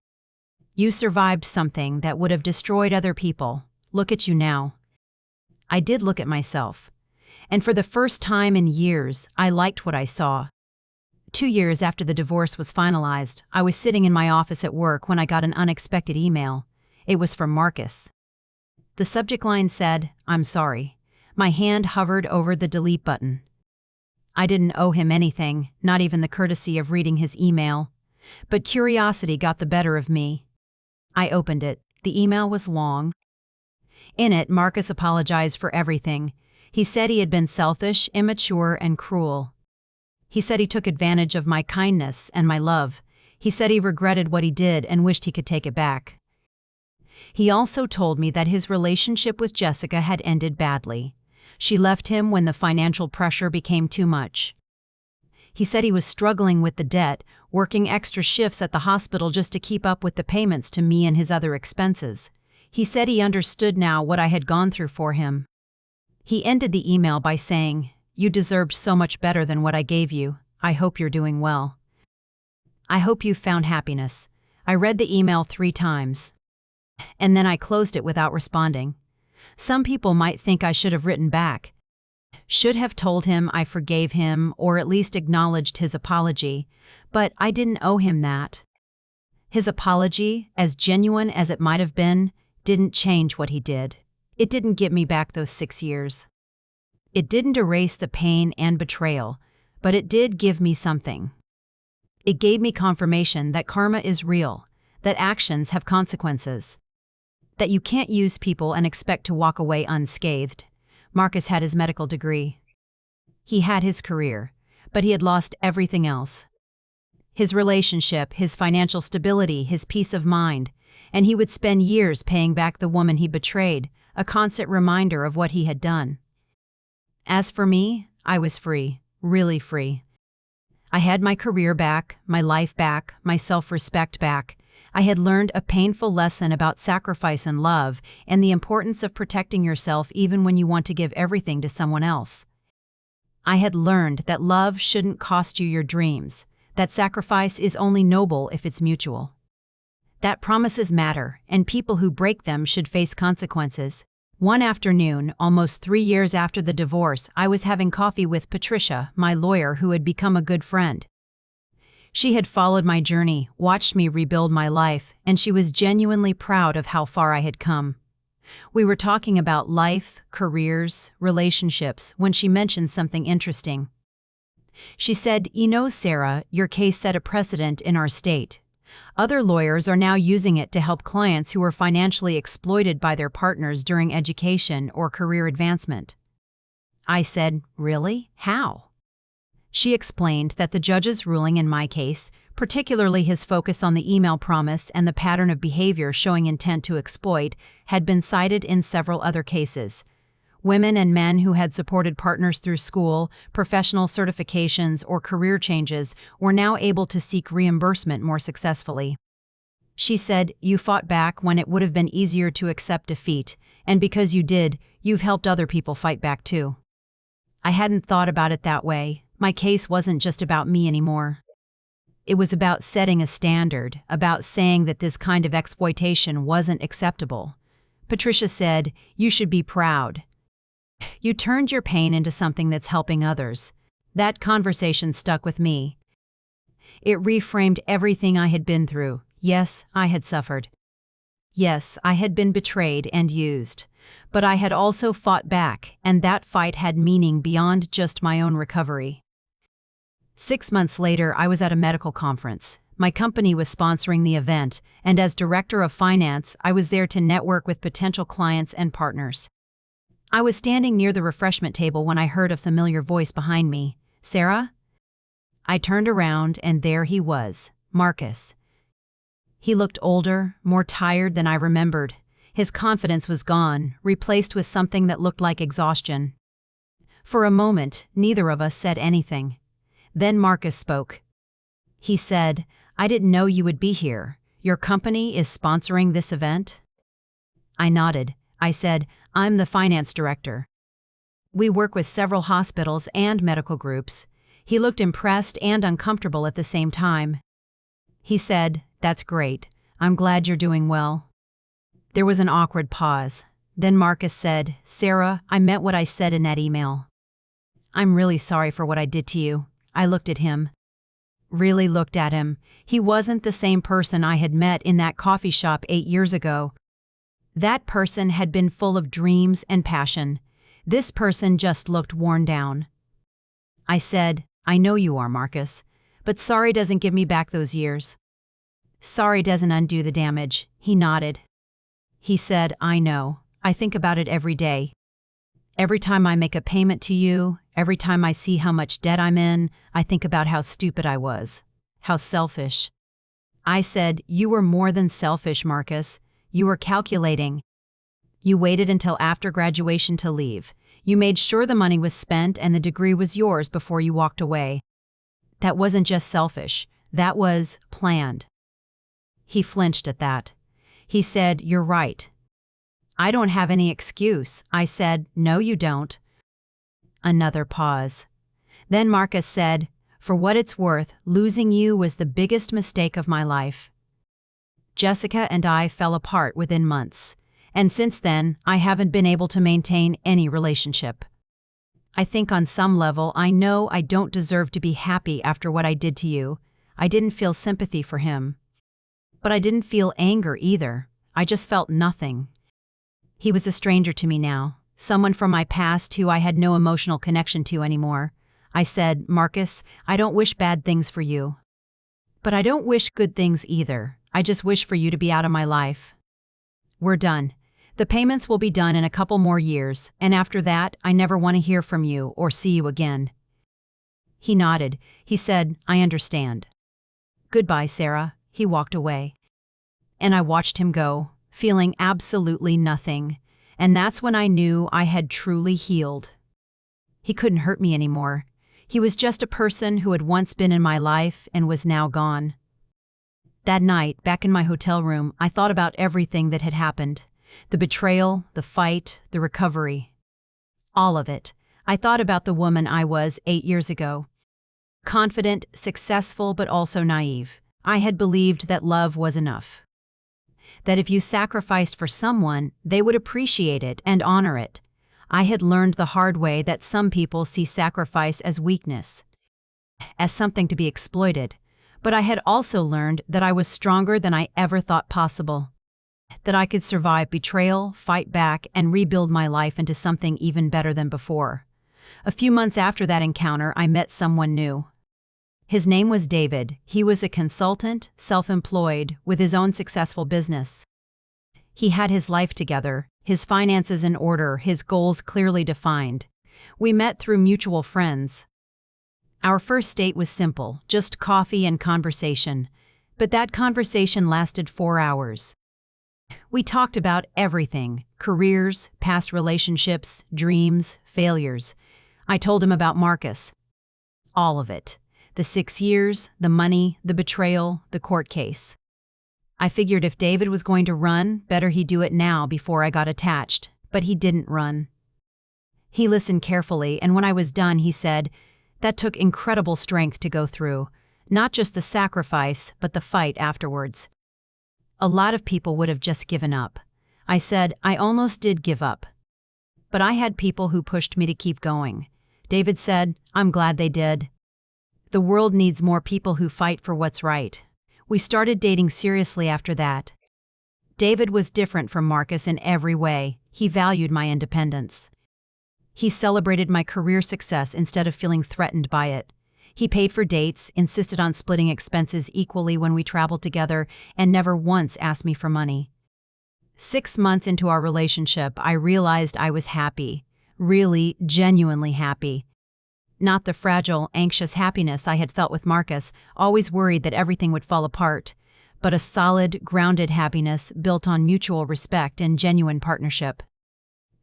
You survived something that would have destroyed other people. Look at you now." I did look at myself. And for the first time in years, I liked what I saw. 2 years after the divorce was finalized, I was sitting in my office at work when I got an unexpected email. It was from Marcus. The subject line said, "I'm sorry." My hand hovered over the delete button. I didn't owe him anything, not even the courtesy of reading his email. But curiosity got the better of me. I opened it. The email was long. In it, Marcus apologized for everything. He said he had been selfish, immature, and cruel. He said he took advantage of my kindness and my love. He said he regretted what he did and wished he could take it back. He also told me that his relationship with Jessica had ended badly. She left him when the financial pressure became too much. He said he was struggling with the debt, working extra shifts at the hospital just to keep up with the payments to me and his other expenses. He said he understood now what I had gone through for him. He ended the email by saying, "You deserved so much better than what I gave you. I hope you're doing well. I hope you found happiness." I read the email 3 times. And then I closed it without responding. Some people might think I should have written back. Should have told him I forgave him or at least acknowledged his apology, but I didn't owe him that. His apology, as genuine as it might have been, didn't change what he did. It didn't get me back those 6 years. It didn't erase the pain and betrayal, but it did give me something. It gave me confirmation that karma is real, that actions have consequences, that you can't use people and expect to walk away unscathed. Marcus had his medical degree. He had his career, but he had lost everything else. His relationship, his financial stability, his peace of mind, and he would spend years paying back the woman he betrayed, a constant reminder of what he had done. As for me, I was free, really free. I had my career back, my life back, my self-respect back. I had learned a painful lesson about sacrifice and love and the importance of protecting yourself even when you want to give everything to someone else. I had learned that love shouldn't cost you your dreams, that sacrifice is only noble if it's mutual. That promises matter, and people who break them should face consequences. One afternoon, almost 3 years after the divorce, I was having coffee with Patricia, my lawyer who had become a good friend. She had followed my journey, watched me rebuild my life, and she was genuinely proud of how far I had come. We were talking about life, careers, relationships, when she mentioned something interesting. She said, "You know, Sarah, your case set a precedent in our state. Other lawyers are now using it to help clients who were financially exploited by their partners during education or career advancement." I said, "Really? How?" She explained that the judge's ruling in my case, particularly his focus on the email promise and the pattern of behavior showing intent to exploit, had been cited in several other cases. Women and men who had supported partners through school, professional certifications, or career changes were now able to seek reimbursement more successfully. She said, "You fought back when it would have been easier to accept defeat, and because you did, you've helped other people fight back too." I hadn't thought about it that way. My case wasn't just about me anymore. It was about setting a standard, about saying that this kind of exploitation wasn't acceptable. Patricia said, "You should be proud. You turned your pain into something that's helping others." That conversation stuck with me. It reframed everything I had been through. Yes, I had suffered. Yes, I had been betrayed and used. But I had also fought back, and that fight had meaning beyond just my own recovery. 6 months later, I was at a medical conference. My company was sponsoring the event, and as director of finance, I was there to network with potential clients and partners. I was standing near the refreshment table when I heard a familiar voice behind me. "Sarah?" I turned around, and there he was, Marcus. He looked older, more tired than I remembered. His confidence was gone, replaced with something that looked like exhaustion. For a moment, neither of us said anything. Then Marcus spoke. He said, "I didn't know you would be here. Your company is sponsoring this event?" I nodded. I said, "I'm the finance director. We work with several hospitals and medical groups." He looked impressed and uncomfortable at the same time. He said, "That's great. I'm glad you're doing well." There was an awkward pause. Then Marcus said, "Sarah, I meant what I said in that email. I'm really sorry for what I did to you." I looked at him. Really looked at him. He wasn't the same person I had met in that coffee shop 8 years ago. That person had been full of dreams and passion. This person just looked worn down. I said, "I know you are, Marcus, but sorry doesn't give me back those years. Sorry doesn't undo the damage." He nodded. He said, "I know. I think about it every day. Every time I make a payment to you, every time I see how much debt I'm in, I think about how stupid I was. How selfish." I said, "You were more than selfish, Marcus. You were calculating. You waited until after graduation to leave. You made sure the money was spent and the degree was yours before you walked away. That wasn't just selfish. That was planned." He flinched at that. He said, "You're right." "I don't have any excuse." I said, "No, you don't." Another pause. Then Marcus said, "For what it's worth, losing you was the biggest mistake of my life." Jessica and I fell apart within months, and since then, I haven't been able to maintain any relationship. I think on some level I know I don't deserve to be happy after what I did to you. I didn't feel sympathy for him. But I didn't feel anger either. I just felt nothing. He was a stranger to me now, someone from my past who I had no emotional connection to anymore. I said, Marcus, I don't wish bad things for you. But I don't wish good things either. I just wish for you to be out of my life. We're done. The payments will be done in a couple more years, and after that, I never want to hear from you or see you again. He nodded. He said, I understand. Goodbye, Sarah. He walked away. And I watched him go, feeling absolutely nothing. And that's when I knew I had truly healed. He couldn't hurt me anymore. He was just a person who had once been in my life and was now gone. That night, back in my hotel room, I thought about everything that had happened. The betrayal, the fight, the recovery. All of it. I thought about the woman I was 8 years ago. Confident, successful, but also naive. I had believed that love was enough. That if you sacrificed for someone, they would appreciate it and honor it. I had learned the hard way that some people see sacrifice as weakness, as something to be exploited. But I had also learned that I was stronger than I ever thought possible. That I could survive betrayal, fight back, and rebuild my life into something even better than before. A few months after that encounter, I met someone new. His name was David. He was a consultant, self-employed, with his own successful business. He had his life together, his finances in order, his goals clearly defined. We met through mutual friends. Our first date was simple, just coffee and conversation. But that conversation lasted 4 hours. We talked about everything: careers, past relationships, dreams, failures. I told him about Marcus. All of it. The 6 years, the money, the betrayal, the court case. I figured if David was going to run, better he do it now before I got attached, but he didn't run. He listened carefully, and when I was done, he said, that took incredible strength to go through, not just the sacrifice, but the fight afterwards. A lot of people would have just given up. I said, I almost did give up. But I had people who pushed me to keep going. David said, I'm glad they did. The world needs more people who fight for what's right. We started dating seriously after that. David was different from Marcus in every way. He valued my independence. He celebrated my career success instead of feeling threatened by it. He paid for dates, insisted on splitting expenses equally when we traveled together, and never once asked me for money. 6 months into our relationship, I realized I was happy. Really, genuinely happy. Not the fragile, anxious happiness I had felt with Marcus, always worried that everything would fall apart, but a solid, grounded happiness built on mutual respect and genuine partnership.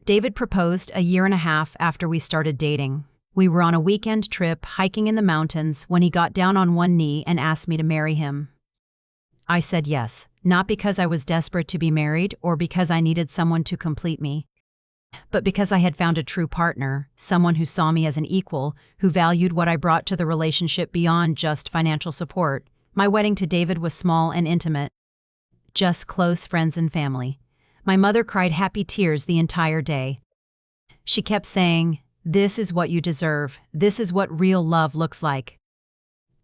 David proposed a 1.5 years after we started dating. We were on a weekend trip hiking in the mountains when he got down on one knee and asked me to marry him. I said yes, not because I was desperate to be married or because I needed someone to complete me, but because I had found a true partner, someone who saw me as an equal, who valued what I brought to the relationship beyond just financial support. My wedding to David was small and intimate, just close friends and family. My mother cried happy tears the entire day. She kept saying, "This is what you deserve. This is what real love looks like."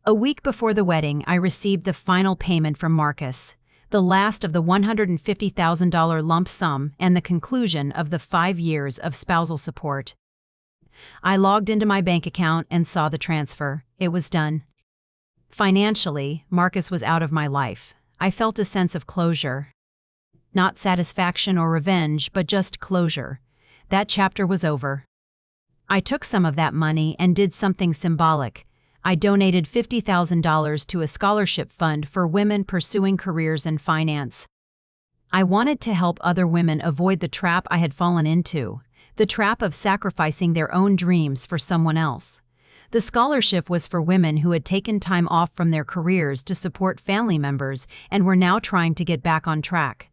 A week before the wedding, I received the final payment from Marcus, the last of the $150,000 lump sum and the conclusion of the 5 years of spousal support. I logged into my bank account and saw the transfer. It was done. Financially, Marcus was out of my life. I felt a sense of closure. Not satisfaction or revenge, but just closure. That chapter was over. I took some of that money and did something symbolic. I donated $50,000 to a scholarship fund for women pursuing careers in finance. I wanted to help other women avoid the trap I had fallen into, the trap of sacrificing their own dreams for someone else. The scholarship was for women who had taken time off from their careers to support family members and were now trying to get back on track.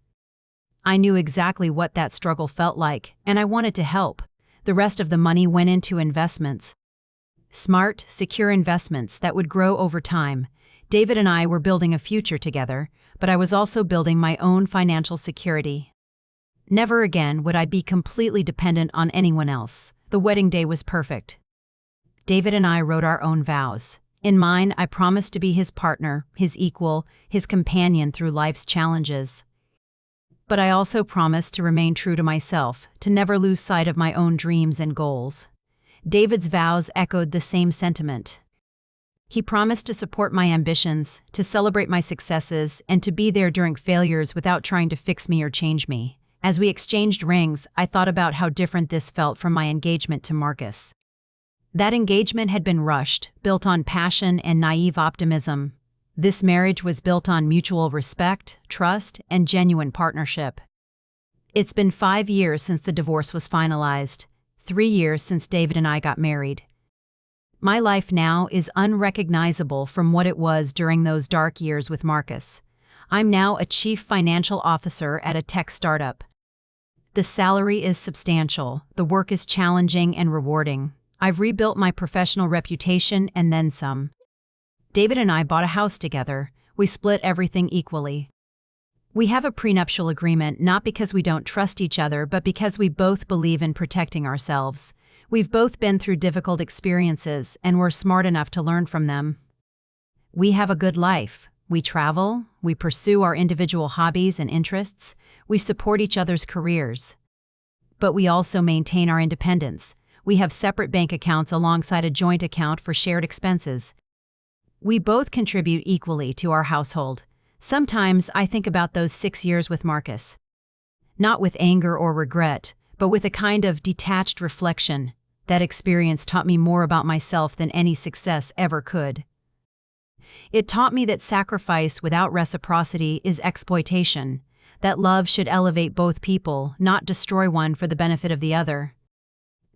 I knew exactly what that struggle felt like, and I wanted to help. The rest of the money went into investments. Smart, secure investments that would grow over time. David and I were building a future together, but I was also building my own financial security. Never again would I be completely dependent on anyone else. The wedding day was perfect. David and I wrote our own vows. In mine, I promised to be his partner, his equal, his companion through life's challenges. But I also promised to remain true to myself, to never lose sight of my own dreams and goals. David's vows echoed the same sentiment. He promised to support my ambitions, to celebrate my successes, and to be there during failures without trying to fix me or change me. As we exchanged rings, I thought about how different this felt from my engagement to Marcus. That engagement had been rushed, built on passion and naive optimism. This marriage was built on mutual respect, trust, and genuine partnership. It's been 5 years since the divorce was finalized, 3 years since David and I got married. My life now is unrecognizable from what it was during those dark years with Marcus. I'm now a chief financial officer at a tech startup. The salary is substantial, the work is challenging and rewarding. I've rebuilt my professional reputation and then some. David and I bought a house together. We split everything equally. We have a prenuptial agreement not because we don't trust each other, but because we both believe in protecting ourselves. We've both been through difficult experiences, and we're smart enough to learn from them. We have a good life. We travel, we pursue our individual hobbies and interests, we support each other's careers. But we also maintain our independence. We have separate bank accounts alongside a joint account for shared expenses. We both contribute equally to our household. Sometimes I think about those 6 years with Marcus. Not with anger or regret, but with a kind of detached reflection. That experience taught me more about myself than any success ever could. It taught me that sacrifice without reciprocity is exploitation, that love should elevate both people, not destroy one for the benefit of the other.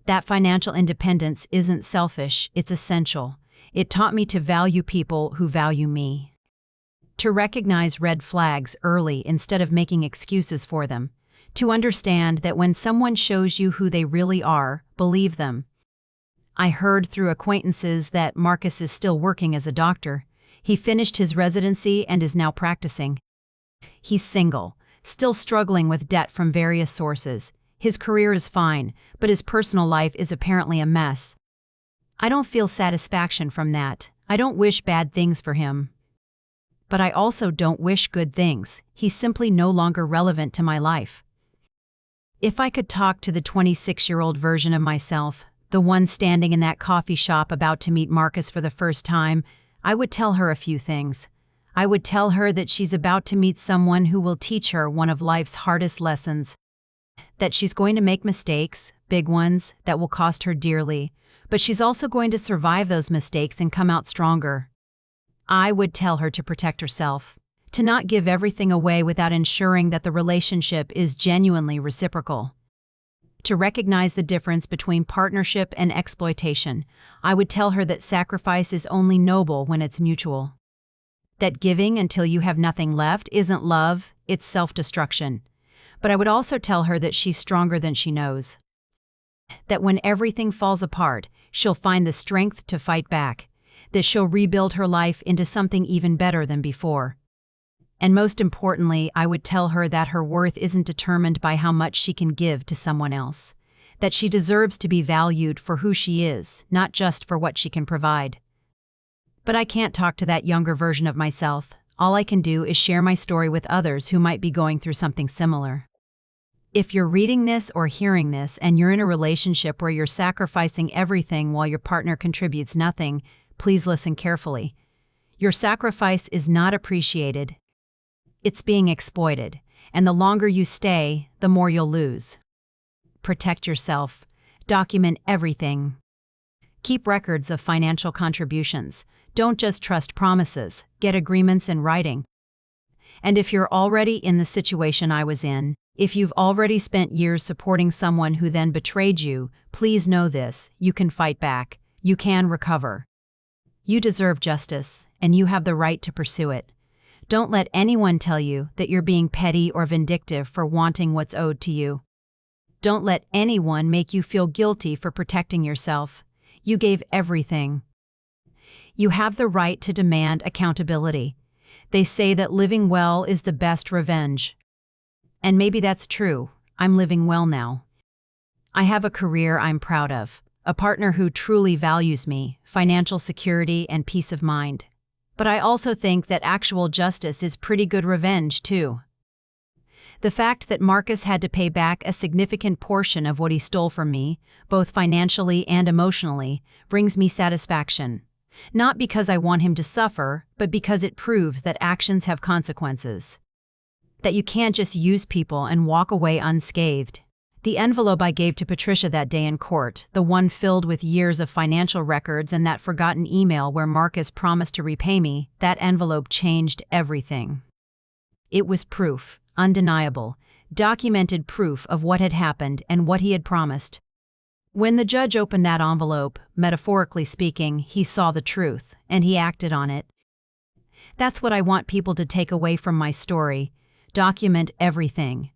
That financial independence isn't selfish, it's essential. It taught me to value people who value me. To recognize red flags early instead of making excuses for them. To understand that when someone shows you who they really are, believe them. I heard through acquaintances that Marcus is still working as a doctor. He finished his residency and is now practicing. He's single, still struggling with debt from various sources. His career is fine, but his personal life is apparently a mess. I don't feel satisfaction from that. I don't wish bad things for him. But I also don't wish good things. He's simply no longer relevant to my life. If I could talk to the 26-year-old version of myself, the one standing in that coffee shop about to meet Marcus for the first time, I would tell her a few things. I would tell her that she's about to meet someone who will teach her one of life's hardest lessons. That she's going to make mistakes, big ones, that will cost her dearly, but she's also going to survive those mistakes and come out stronger. I would tell her to protect herself, to not give everything away without ensuring that the relationship is genuinely reciprocal. To recognize the difference between partnership and exploitation, I would tell her that sacrifice is only noble when it's mutual. That giving until you have nothing left isn't love, it's self-destruction. But I would also tell her that she's stronger than she knows. That when everything falls apart, she'll find the strength to fight back. That she'll rebuild her life into something even better than before. And most importantly, I would tell her that her worth isn't determined by how much she can give to someone else. That she deserves to be valued for who she is, not just for what she can provide. But I can't talk to that younger version of myself. All I can do is share my story with others who might be going through something similar. If you're reading this or hearing this and you're in a relationship where you're sacrificing everything while your partner contributes nothing, please listen carefully. Your sacrifice is not appreciated. It's being exploited, and the longer you stay, the more you'll lose. Protect yourself. Document everything. Keep records of financial contributions. Don't just trust promises. Get agreements in writing. And if you're already in the situation I was in, if you've already spent years supporting someone who then betrayed you, please know this: you can fight back. You can recover. You deserve justice, and you have the right to pursue it. Don't let anyone tell you that you're being petty or vindictive for wanting what's owed to you. Don't let anyone make you feel guilty for protecting yourself. You gave everything. You have the right to demand accountability. They say that living well is the best revenge. And maybe that's true. I'm living well now. I have a career I'm proud of, a partner who truly values me, financial security, and peace of mind. But I also think that actual justice is pretty good revenge, too. The fact that Marcus had to pay back a significant portion of what he stole from me, both financially and emotionally, brings me satisfaction. Not because I want him to suffer, but because it proves that actions have consequences. That you can't just use people and walk away unscathed. The envelope I gave to Patricia that day in court, the one filled with years of financial records and that forgotten email where Marcus promised to repay me, that envelope changed everything. It was proof, undeniable, documented proof of what had happened and what he had promised. When the judge opened that envelope, metaphorically speaking, he saw the truth, and he acted on it. That's what I want people to take away from my story. Document everything.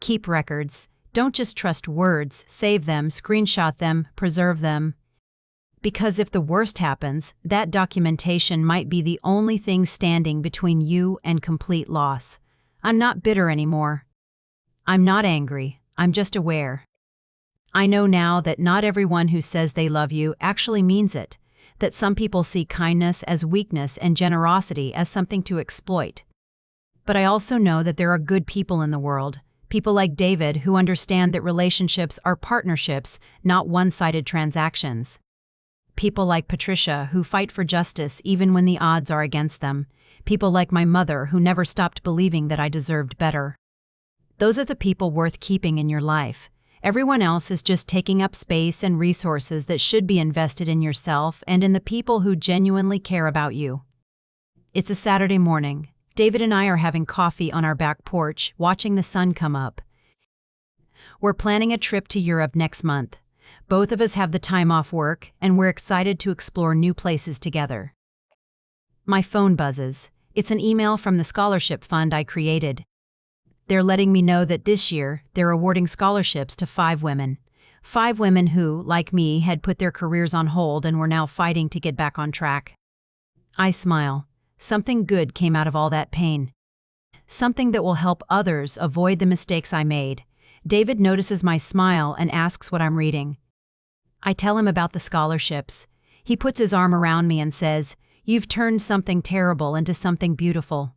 Keep records. Don't just trust words, save them, screenshot them, preserve them. Because if the worst happens, that documentation might be the only thing standing between you and complete loss. I'm not bitter anymore. I'm not angry. I'm just aware. I know now that not everyone who says they love you actually means it, that some people see kindness as weakness and generosity as something to exploit. But I also know that there are good people in the world, people like David who understand that relationships are partnerships, not one-sided transactions. People like Patricia who fight for justice even when the odds are against them. People like my mother who never stopped believing that I deserved better. Those are the people worth keeping in your life. Everyone else is just taking up space and resources that should be invested in yourself and in the people who genuinely care about you. It's a Saturday morning. David and I are having coffee on our back porch, watching the sun come up. We're planning a trip to Europe next month. Both of us have the time off work, and we're excited to explore new places together. My phone buzzes. It's an email from the scholarship fund I created. They're letting me know that this year they're awarding scholarships to 5 women. 5 women who, like me, had put their careers on hold and were now fighting to get back on track. I smile. Something good came out of all that pain. Something that will help others avoid the mistakes I made. David notices my smile and asks what I'm reading. I tell him about the scholarships. He puts his arm around me and says, "You've turned something terrible into something beautiful.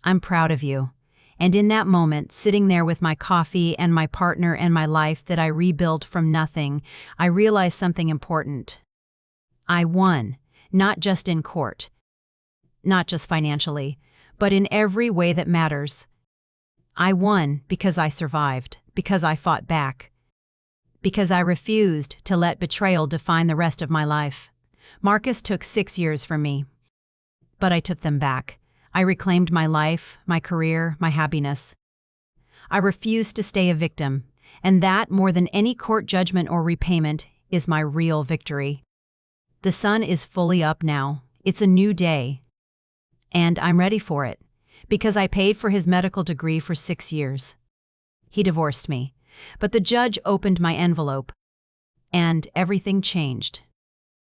I'm proud of you." And in that moment, sitting there with my coffee and my partner and my life that I rebuilt from nothing, I realized something important. I won, not just in court. Not just financially, but in every way that matters. I won because I survived, because I fought back, because I refused to let betrayal define the rest of my life. Marcus took 6 years from me, but I took them back. I reclaimed my life, my career, my happiness. I refused to stay a victim, and that, more than any court judgment or repayment, is my real victory. The sun is fully up now. It's a new day. And I'm ready for it, because I paid for his medical degree for 6 years. He divorced me, but the judge opened my envelope, and everything changed.